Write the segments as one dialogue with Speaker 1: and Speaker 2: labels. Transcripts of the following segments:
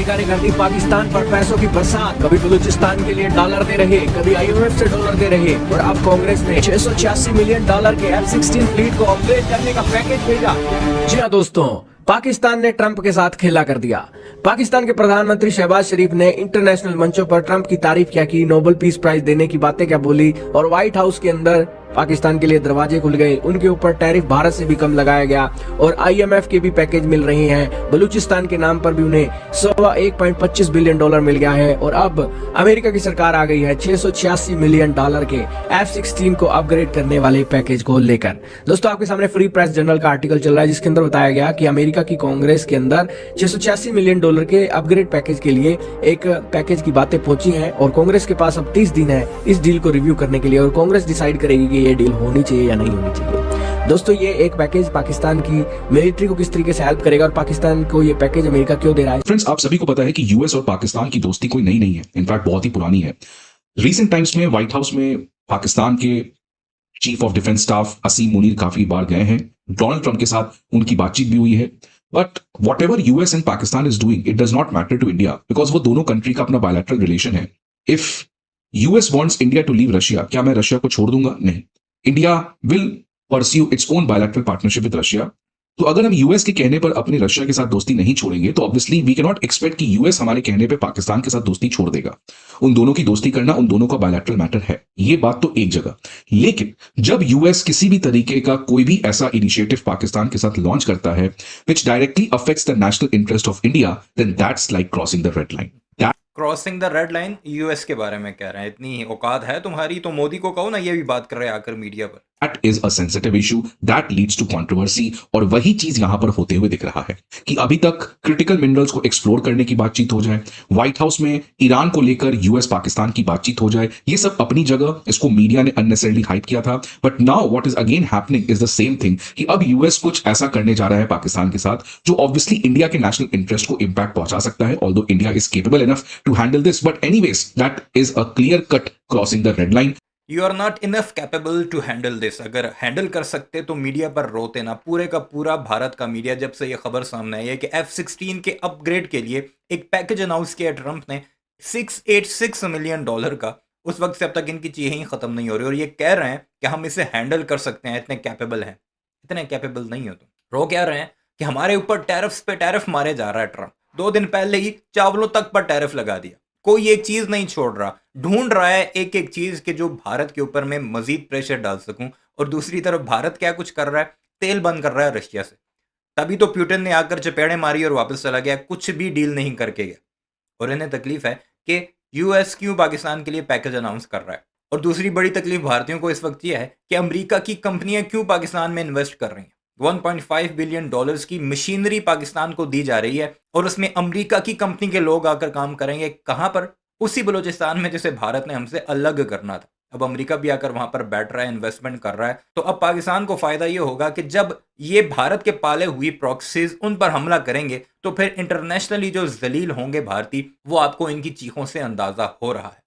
Speaker 1: America ने कर दी पाकिस्तान पर पैसों की बरसात। कभी बलूचिस्तान के लिए डॉलर दे रहे, कभी IMF से डॉलर दे रहे, और अब कांग्रेस ने $686 मिलियन के F-16 फ्लीट को अपग्रेड करने का पैकेज भेजा। जी हाँ दोस्तों, पाकिस्तान ने ट्रंप के साथ खेला कर दिया। पाकिस्तान के प्रधानमंत्री शहबाज शरीफ ने इंटरनेशनल मंचों पर ट्रंप की तारीफ क्या की, नोबेल पीस प्राइज देने की बातें क्या बोली, और व्हाइट हाउस के अंदर पाकिस्तान के लिए दरवाजे खुल गए। उनके ऊपर टैरिफ भारत से भी कम लगाया गया और IMF के भी पैकेज मिल रहे हैं। बलूचिस्तान के नाम पर भी उन्हें $1.25 बिलियन मिल गया है। और अब अमेरिका की सरकार आ गई है $686 मिलियन के F-16 को अपग्रेड करने वाले पैकेज को लेकर। दोस्तों, आपके सामने फ्री प्रेस जर्नल का आर्टिकल चल रहा है, जिसके अंदर बताया गया कि अमेरिका की कांग्रेस के अंदर $686 मिलियन के अपग्रेड पैकेज के लिए एक पैकेज की बातें पहुंची हैं और कांग्रेस के पास अब 30 दिन है इस डील को रिव्यू करने के लिए, और कांग्रेस डिसाइड करेगी कि ये डील होनी चाहिए या नहीं होनी चाहिए। दोस्तों, ये एक पैकेज पाकिस्तान की मिलिट्री को किस तरीके से हेल्प करेगा और पाकिस्तान को ये पैकेज अमेरिका क्यों दे रहा है।
Speaker 2: फ्रेंड्स, आप सभी को पता है कि यूएस और पाकिस्तान की दोस्ती कोई नई नहीं है, इनफैक्ट बहुत ही पुरानी है। रीसेंट टाइम्स में व्हाइट हाउस में पाकिस्तान के चीफ ऑफ डिफेंस स्टाफ असीम मुनीर काफी बार गए हैं, डोनाल्ड ट्रंप के साथ उनकी बातचीत भी हुई है। But whatever US and Pakistan is doing, it does not matter to India, because वो दोनों कंट्री का अपना बायलैटरल रिलेशन है। If US wants India to leave Russia, क्या मैं रशिया को छोड़ दूंगा? नहीं। India will pursue its own bilateral partnership with Russia. तो अगर हम यूएस के कहने पर अपने रशिया के साथ दोस्ती नहीं छोड़ेंगे, तो obviously we can not expect कि यूएस हमारे कहने पे पाकिस्तान के साथ दोस्ती छोड़ देगा। उन दोनों की दोस्ती करना उन दोनों का बायलैटरल मैटर है, ये बात तो एक जगह। लेकिन जब यूएस किसी भी तरीके का कोई भी ऐसा इनिशिएटिव पाकिस्तान के साथ लॉन्च करता है which directly affects the national interest of India, then that's like crossing the red line.
Speaker 3: Crossing the red line US के बारे में कह रहे हैं? इतनी औकात है तुम्हारी तो मोदी को कहो ना, ये भी बात कर रहे हैं आकर मीडिया पर।
Speaker 2: That is a sensitive issue that leads to controversy, और वही चीज यहां पर होते हुए दिख रहा है कि अभी तक क्रिटिकल मिनरल्स को एक्सप्लोर करने की बातचीत हो जाए, व्हाइट हाउस में ईरान को लेकर यूएस पाकिस्तान की बातचीत हो जाए, ये सब अपनी जगह, इसको मीडिया ने अननेसेसरली हाइप किया था। But now what is again happening is the same thing कि अब यूएस कुछ ऐसा करने जा रहा है पाकिस्तान के साथ जो ऑब्वियसली इंडिया के नेशनल इंटरेस्ट को इंपैक्ट पहुंचा सकता है, although India is capable enough to handle this. But anyways, that is a clear cut crossing the red line.
Speaker 3: You are not enough capable to handle this. अगर handle कर सकते तो media पर रोते ना। पूरे का पूरा भारत का मीडिया, जब से ये खबर सामने आई है कि F-16 के अपग्रेड के लिए एक पैकेज अनाउंस किया ट्रंप ने $686 मिलियन का, उस वक्त से अब तक इनकी चीजें ही खत्म नहीं हो रही और ये कह रहे हैं कि हम इसे हैंडल कर सकते हैं, इतने कैपेबल हैं। इतने कैपेबल नहीं हो तुम। रो क्या रहे हैं कि हमारे ऊपर टैरिफ्स पे टैरिफ मारे जा रहा है ट्रंप। 2 दिन पहले ही चावलों तक पर टैरिफ लगा दिया। कोई एक चीज नहीं छोड़ रहा, ढूंढ रहा है एक एक चीज के जो भारत के ऊपर मैं मजीद प्रेशर डाल सकूं। और दूसरी तरफ भारत क्या कुछ कर रहा है, तेल बंद कर रहा है रशिया से। तभी तो पुतिन ने आकर चपेड़े मारी और वापस चला गया, कुछ भी डील नहीं करके गया। और इन्हें तकलीफ है कि यूएस क्यों पाकिस्तान के लिए पैकेज अनाउंस कर रहा है। और दूसरी बड़ी तकलीफ भारतीयों को इस वक्त यह है कि अमेरिका की कंपनियां क्यों पाकिस्तान में इन्वेस्ट कर रही हैं। $1.5 बिलियन की मशीनरी पाकिस्तान को दी जा रही है और उसमें अमेरिका की कंपनी के लोग आकर काम करेंगे। कहां पर? उसी बलूचिस्तान में जिसे भारत ने हमसे अलग करना था। अब अमेरिका भी आकर वहां पर बैठ रहा है, इन्वेस्टमेंट कर रहा है। तो अब पाकिस्तान को फायदा ये होगा कि जब ये भारत के पाले हुई प्रॉक्सीज उन पर हमला करेंगे तो फिर इंटरनेशनली जो जलील होंगे भारतीय, वो आपको इनकी चीखों से अंदाजा हो रहा है।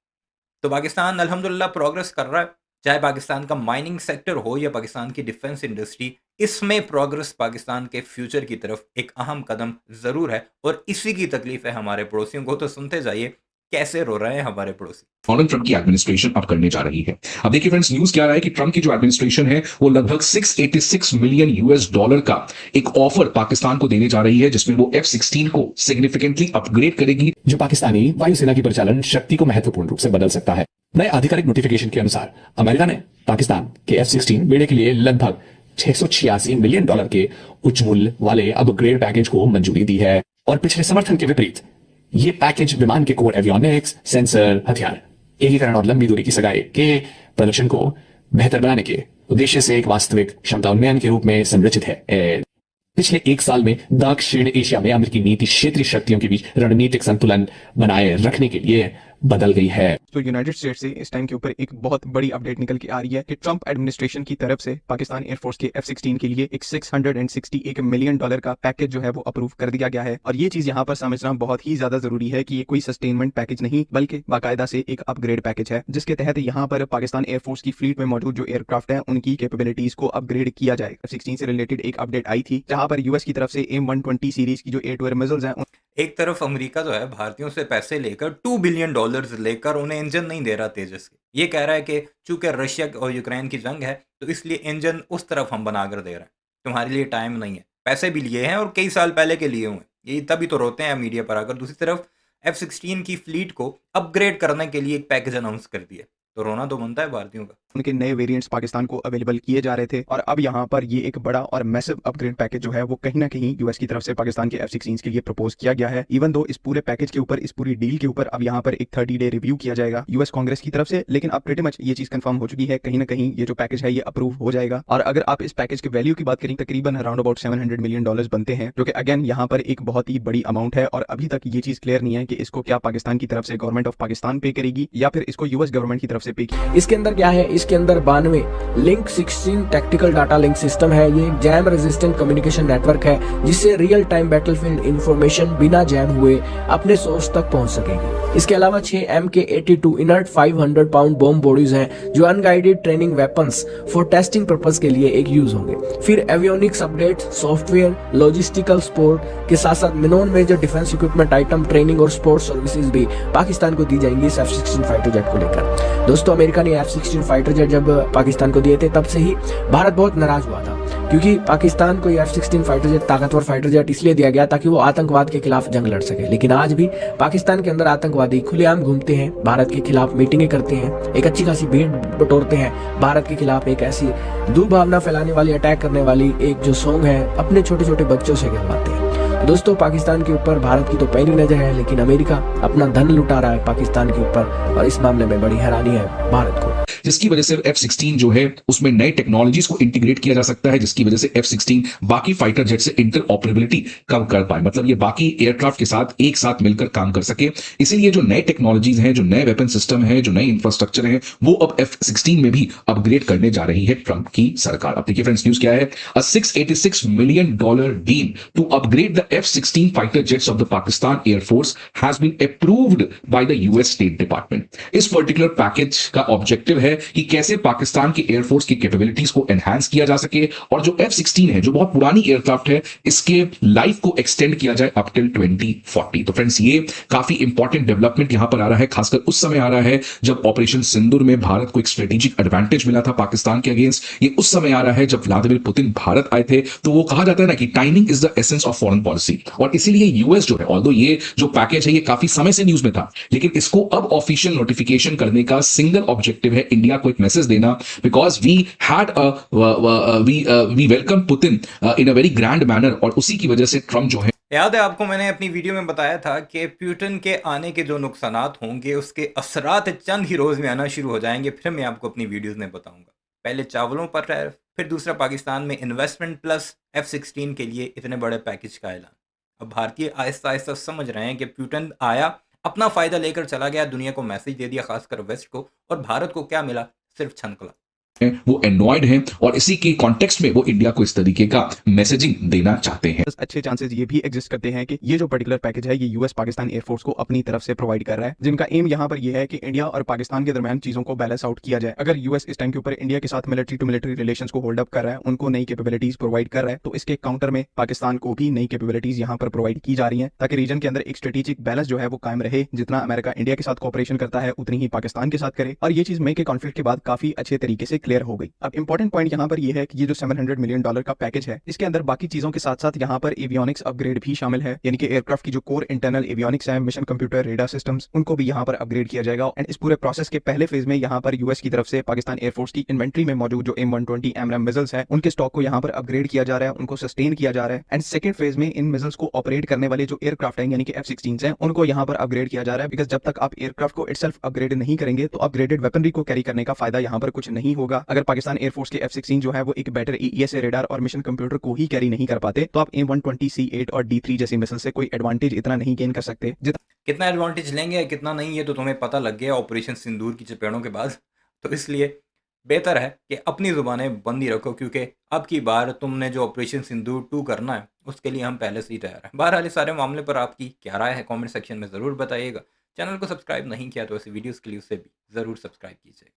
Speaker 3: तो पाकिस्तान अल्हम्दुलिल्लाह प्रोग्रेस कर रहा है, चाहे पाकिस्तान का माइनिंग सेक्टर हो या पाकिस्तान की डिफेंस इंडस्ट्री। इसमें प्रोग्रेस पाकिस्तान के फ्यूचर की तरफ एक अहम कदम जरूर है और इसी की तकलीफ है हमारे पड़ोसियों को। तो सुनते जाइए कैसे रो रहे हैं हमारे पड़ोसी।
Speaker 2: डोनाल्ड ट्रंप की एडमिनिस्ट्रेशन अब करने जा रही है। अब देखिए फ्रेंड्स, न्यूज क्या रहा है कि ट्रंप की जो एडमिनिस्ट्रेशन है वो लगभग $686 मिलियन का एक ऑफर पाकिस्तान को देने जा रही है, जिसमें वो F-16 को सिग्निफिकेंटली अपग्रेड करेगी,
Speaker 4: जो पाकिस्तानी वायुसेना की परिचालन शक्ति को महत्वपूर्ण रूप से बदल सकता है। नए आधिकारिक नोटिफिकेशन के अनुसार अमेरिका ने पाकिस्तान के F-16 बेड़े के लिए लगभग $686 मिलियन के उच्च मूल्य वाले अपग्रेड पैकेज को मंजूरी दी है। और पिछले समर्थन के विपरीत ये पैकेज विमान के कोर एवियोनिक्स, सेंसर, हथियार, एकीकरण और लंबी दूरी की सगाई के प्रदर्शन को बेहतर बनाने के उद्देश्य से एक वास्तविक क्षमता उन्नयन के रूप में संरचित है। पिछले 1 साल में दक्षिण एशिया में अमेरिकी नीति क्षेत्रीय शक्तियों के बीच रणनीतिक संतुलन बनाए रखने के लिए बदल गई है।
Speaker 5: तो यूनाइटेड स्टेट्स से इस टाइम के ऊपर एक बहुत बड़ी अपडेट निकल के आ रही है कि ट्रंप एडमिनिस्ट्रेशन की तरफ से पाकिस्तान एयरफोर्स के F-16 के लिए एक $661 मिलियन का पैकेज जो है वो अप्रूव कर दिया गया है। और ये चीज यहाँ पर समझना बहुत ही ज्यादा जरूरी है कि ये कोई सस्टेनमेंट पैकेज नहीं बल्कि बाकायदा से एक अपग्रेड पैकेज है, जिसके तहत यहाँ पर पाकिस्तान एयरफोर्स की फ्लीट में मौजूद जो एयरक्राफ्ट है उनकी कैपेबिलिटीज को अपग्रेड किया जाएगा। F-16 से रिलेटेड एक अपडेट आई थी जहां पर यूएस की तरफ से AIM-120 सीरीज की जो एयर टू एयर मिसाइल्स हैं
Speaker 3: एक तरफ अमेरिका जो है भारतीयों से पैसे लेकर $2 बिलियन लेकर उन्हें इंजन नहीं दे रहा तेजस के। ये कह रहा है कि चूंकि रशिया और यूक्रेन की जंग है तो इसलिए इंजन उस तरफ हम बनाकर दे रहे हैं, तुम्हारे लिए टाइम नहीं है। पैसे भी लिए हैं और कई साल पहले के लिए हुए, ये तभी तो रोते हैं मीडिया पर आकर। दूसरी तरफ F-16 की फ्लीट को अपग्रेड करने के लिए एक पैकेज अनाउंस कर दिया, तो रोना तो बनता है भारतीयों का।
Speaker 5: उनके नए वेरिएंट्स पाकिस्तान को अवेलेबल किए जा रहे थे और अब यहाँ पर ये एक बड़ा और मैसिव अपग्रेड पैकेज जो है वो कहीं ना कहीं यूएस की तरफ से पाकिस्तान के F-16 के लिए प्रपोज किया गया है। इवन दो इस पूरे पैकेज के ऊपर, इस पूरी डील के ऊपर अब यहाँ पर एक 30 डे रिव्यू किया जाएगा यूएस कांग्रेस की तरफ से, लेकिन अब प्रीटी मच ये चीज कंफर्म हो चुकी है, कहीं ना कहीं ये जो पैकेज है ये अप्रूव हो जाएगा। और अगर आप इस पैकेज के वैल्यू की बात करें तकरीबन अराउंड अबाउट $700 मिलियन बनते हैं, जो कि अगेन यहाँ पर एक बहुत ही बड़ी अमाउंट है। और अभी तक ये चीज क्लियर नहीं है कि इसको क्या पाकिस्तान की तरफ से गवर्नमेंट ऑफ पाकिस्तान पे करेगी या फिर इसको यूएस गवर्नमेंट की तरफ से पे की।
Speaker 1: इसके अंदर क्या है, इसके अंदर 92 link 16 tactical data link system है। ये एक जैम रेजिस्टेंट कम्युनिकेशन नेटवर्क है जिससे रियल टाइम बैटलफील्ड इंफॉर्मेशन बिना जैम हुए अपने सोर्स तक पहुंच सकेगी। इसके अलावा 6 MK82 inert 500 pound bomb bodies हैं जो unguided training weapons for testing purpose के लिए एक यूज होंगे। फिर avionics update, software, logistical support के साथ साथ non major defence equipment item, training और स्पोर्ट्स सर्विसेज भी पाकिस्तान को दी जाएंगी इस F-16 फाइटर जेट को लेकर। दोस्तों, अमेरिका ने F-16 फाइटर जेट जब पाकिस्तान को दिए थे तब से ही भारत बहुत नाराज हुआ था, क्योंकि पाकिस्तान को F-16 फाइटर जेट, ताकतवर फाइटर जेट इसलिए दिया गया ताकि वो आतंकवाद के खिलाफ जंग लड़ सके। लेकिन आज भी पाकिस्तान के अंदर आतंकवादी खुलेआम घूमते हैं, भारत के खिलाफ मीटिंगें करते हैं, एक अच्छी खासी भीड़ बटोरते हैं, भारत के खिलाफ एक ऐसी दुर्भावना फैलाने वाली, अटैक करने वाली एक जो सॉन्ग है अपने छोटे छोटे बच्चों से गिरवाते हैं। दोस्तों, पाकिस्तान के ऊपर भारत की तो पैनी नजर है, लेकिन अमेरिका अपना धन लुटा रहा है पाकिस्तान के ऊपर और इस मामले में बड़ी हैरानी है भारत को,
Speaker 2: जिसकी वजह से F-16 जो है उसमें नए टेक्नोलॉजीज को इंटीग्रेट किया जा सकता है, जिसकी वजह से F-16 बाकी फाइटर जेट से इंटरऑपरेबिलिटी कम कर पाए, मतलब ये बाकी एयरक्राफ्ट के साथ एक साथ मिलकर काम कर सके। इसीलिए जो नए टेक्नोलॉजीज हैं, जो नए वेपन सिस्टम है, जो नए इंफ्रास्ट्रक्चर है, वो अब F-16 में भी अपग्रेड करने जा रही है ट्रंप की सरकार। अब देखिए फ्रेंड्स, न्यूज क्या है, $686 million deal to upgrade the F-16 fighter jets of the Pakistan air force has been approved by the US state department. इस पर्टिकुलर पैकेज का ऑब्जेक्टिव है कि कैसे पाकिस्तान की एयरफोर्स की कैपेबिलिटीज को एनहांस किया जा सके और जो F-16 है, जो बहुत पुरानी एयरक्राफ्ट है, इसके लाइफ को एक्सटेंड किया जाए अप टिल 2040। तो फ्रेंड्स, ये काफी इंपॉर्टेंट डेवलपमेंट यहां पर आ रहा है, खासकर उस समय आ रहा है जब ऑपरेशन सिंदूर में भारत को एक स्ट्रेटेजिक एडवांटेज मिला था पाकिस्तान के अगेंस्ट। ये उस समय आ रहा है जब व्लादिमीर पुतिन भारत आए थे। तो वो कहा जाता है ना कि timing is the essence of foreign policy, और इसीलिए यूएस जो है, ऑल्दो ये जो पैकेज है ये काफी समय से न्यूज में था, लेकिन इसको अब ऑफिशियल नोटिफिकेशन करने का सिंगल ऑब्जेक्टिव है इंडिया को एक मैसेज देना, because we had we welcome Putin in a very grand manner, और उसी की वजह से ट्रंप जो है,
Speaker 3: याद है आपको मैंने अपनी वीडियो में बताया था कि पुतिन के आने के जो नुकसानात होंगे उसके असरात चंद ही रोज में आना शुरू हो जाएंगे। फिर मैं आपको अपनी वीडियोस में बताऊंगा। पहले चावलों पर टैरिफ, फिर दूसरा पाकिस्तान में इन्वेस्टमेंट प्लस F-16 के लिए इतने बड़े पैकेज का ऐलान। अब भारतीय आहिस्ता आहिस्ता समझ रहे हैं कि पुतिन आया, अपना फायदा लेकर चला गया, दुनिया को मैसेज दे दिया, खासकर वेस्ट को, और भारत को क्या मिला, सिर्फ छनकला।
Speaker 2: वो एनॉयड हैं और इसी के कॉन्टेक्स्ट में वो इंडिया को इस तरीके का मैसेजिंग देना चाहते हैं।
Speaker 5: अच्छे चांसेस ये भी एग्जिस्ट करते हैं कि ये जो पर्टिकुलर पैकेज है ये यूएस पाकिस्तान एयरफोर्स को अपनी तरफ से प्रोवाइड कर रहा है, जिनका एम यहाँ पर ये है कि इंडिया और पाकिस्तान के दरमियान चीजों को बैलेंस आउट किया जाए। अगर यूएस इस टाइम के ऊपर इंडिया के साथ मिलिट्री टू मिलिट्री रिलेशंस को होल्ड अप कर रहा है, उनको नई कैपेबिलिटीज प्रोवाइड कर रहा है, तो इसके काउंटर में पाकिस्तान को भी नई कैपेबिलिटीज यहाँ पर प्रोवाइड की जा रही है, ताकि रीजन के अंदर एक स्ट्रेटेजिक बैलेंस जो है वो कायम रहे। जितना अमेरिका इंडिया के साथ कोऑपरेशन करता है उतनी ही पाकिस्तान के साथ करे, और ये चीज मई के कॉन्फ्लिक्ट के बाद काफी अच्छे तरीके से क्लियर हो गई। अब इंपॉर्टेंट पॉइंट यहाँ पर यह है कि ये जो $700 मिलियन का पैकेज है, इसके अंदर बाकी चीजों के साथ साथ यहाँ पर एवियोनिक्स अपग्रेड भी शामिल है, यानी कि एयरक्राफ्ट की जो कोर इंटरनल एवियोनिक्स है, मिशन कंप्यूटर, रेडार सिस्टम्स, उनको भी यहाँ पर अपग्रेड किया जाएगा। एंड इस पूरे प्रोसेस के पहले फेज में यहाँ पर यूएस की तरफ से पाकिस्तान एयरफोर्स की इन्वेंट्री में मौजूद जो AIM-120 AMRAAM मिसाइल्स हैं, उनके स्टॉक को यहाँ पर अपग्रेड किया जा रहा है, उनको सस्टेन किया जा रहा है। एंड सेकंड फेज में इन मिसाइल्स को ऑपरेट करने वाले जो एयरक्राफ्ट हैं, यानी कि F-16 हैं, उनको यहाँ पर अपग्रेड किया जा रहा है, बिकॉज जब तक आप एयरक्राफ्ट को इटसेल्फ अपग्रेड नहीं करेंगे तो अपग्रेडेड वेपनरी को कैरी करने का फायदा यहाँ पर कुछ नहीं होगा। होगा। अगर पाकिस्तान एयरफोर्स के F-16 जो है वो एक बेटर ESA रेडार और मिशन कंप्यूटर को ही कैरी नहीं कर पाते, तो आप AIM-120C8 और D3 जैसी मिसाइल से कोई एडवांटेज इतना नहीं गेन कर सकते
Speaker 3: कितना एडवांटेज लेंगे कितना नहीं, ये तो तुम्हें पता लग गया ऑपरेशन सिंदूर की चपेड़ों के बाद। तो इसलिए बेहतर है कि अपनी ज़ुबानें बंद ही रखो, क्योंकि अब की बार तुमने जो ऑपरेशन सिंदूर 2 करना है उसके लिए हम पहले से ही तैयार हैं। बहरहाल इस सारे मामले पर आपकी क्या राय है कमेंट सेक्शन में ज़रूर बताइएगा। चैनल को सब्सक्राइब नहीं किया तो ऐसे वीडियोस के लिए उसे भी ज़रूर सब्सक्राइब कीजिए।